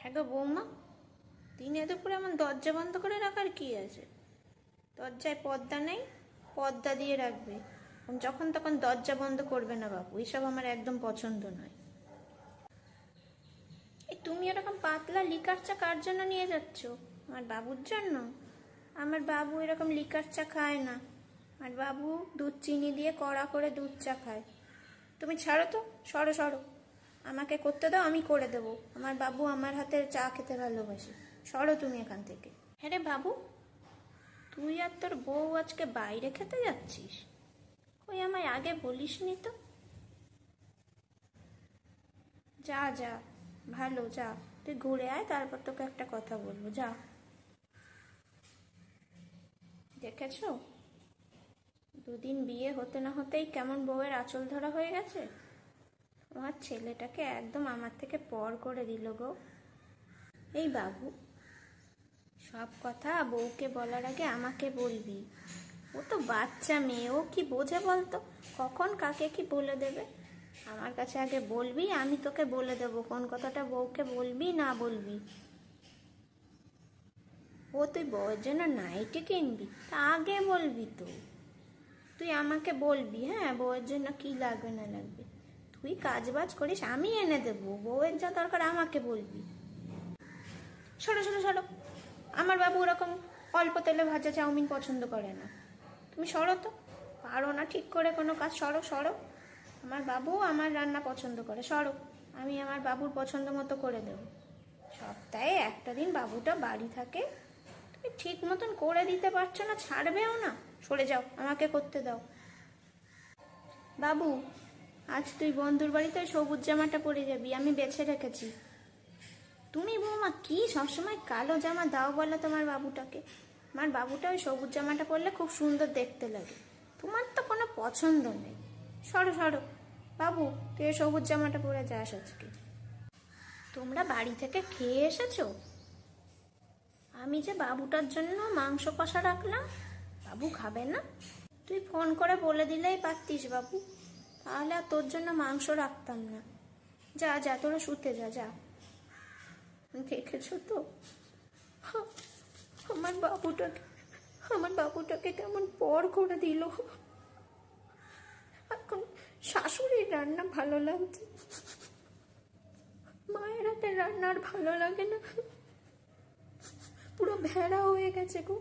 হ্যাঁ গো বৌমা, দিনে দুপুরে এমন দরজা বন্ধ করে রাখার কি আছে? দরজায় পর্দা নেই, পর্দা দিয়ে রাখবে। যখন তখন দরজা বন্ধ করবে না বাবু, এসব আমার একদম পছন্দ নয়। এই তুমি এরকম পাতলা লিকার চা কার জন্য নিয়ে যাচ্ছ? আমার বাবুর জন্য? আমার বাবু এরকম লিকার চা খায় না। আমার বাবু দুধ চিনি দিয়ে কড়া করে দুধ চা খায়। তুমি ছাড়ো তো, সরো সরো। আমাকে করতে দাও, আমি করে দেবো। আমার বাবু আমার হাতের চা খেতে ভালোবাসে। সরো তুমি এখান থেকে। হ্যাঁ রে বাবু, তুই আর তোর বউ আজকে বাইরে খেতে যাচ্ছিস? কই আমায় আগে বলিসনি তো। যা যা, ভালো, যা। তুই ঘুরে আয়, তারপর তোকে একটা কথা বলবো, যা। দেখেছো, দুদিন বিয়ে হতে না হতেই কেমন বউয়ের আঁচল ধরা হয়ে গেছে। তোমার ছেলেটাকে একদম আমার থেকে পর করে দিল গো। এই বাবু, সব কথা বউকে বলার আগে আমাকে বলবি। ও তো বাচ্চা মেয়ে, ও কি বোঝে বলতো, কখন কাকে কি বলে দেবে। আমার কাছে আগে বলবি, আমি তোকে বলে দেবো কোন কথাটা বউকে বলবি না বলবি। ও তুই বউয়ের জন্য নাইটি কিনবি, তা আগে বলবি তো। তুই আমাকে বলবি, হ্যাঁ, বউয়ের জন্য কি লাগবে না লাগবে। তুই কাজ বাজ করিস, আমি এনে দেবো। বউয়ের যা দরকার আমাকে বলবি। সরো সরো সরো। আমার বাবু ওরকম অল্প তেলে ভাজা চাউমিন পছন্দ করে না। তুমি সরো তো, পারো না ঠিক করে কোনো কাজ। সরো সরো। আমার বাবু আমার রান্না পছন্দ করে, সরো। আমি আমার বাবুর পছন্দ মতো করে দেব। সপ্তাহে একটা দিন বাবুটা বাড়ি থাকে, তুমি ঠিক মতন করে দিতে পারছো না, ছাড়বেও না। সরে যাও, আমাকে করতে দাও। বাবু, আজ তুই বন্ধুর বাড়িতে সবুজ জামাটা পরে যাবি, আমি বেছে রেখেছি। তুমি বৌমা কি সবসময় কালো জামা দাও বলো তোমার বাবুটাকে? আমার বাবুটা ওই সবুজ জামাটা পরলে খুব সুন্দর দেখতে লাগে। তোমার তো কোনো পছন্দ নেই। সরো সরো। বাবু, তুই সবুজ জামাটা পরে যাস আজকে। তোমরা বাড়ি থেকে খেয়ে এসেছো? আমি যে বাবুটার জন্য মাংস কষা রাখলাম, বাবু খাবে না? তুই ফোন করে বলে দিলেই পারতিস বাবু, তাহলে আর তোর জন্য মাংস রাখতাম না। যা যা, তোরা শুতে যা, যা। দেখেছো তো আমার বাবুটাকে কেমন পর করে দিল। এখন শাশুড়ির রান্না ভালো লাগছে, মায়ের হাতের রান্না আর ভালো লাগে না। পুরো ভেড়া হয়ে গেছে গো।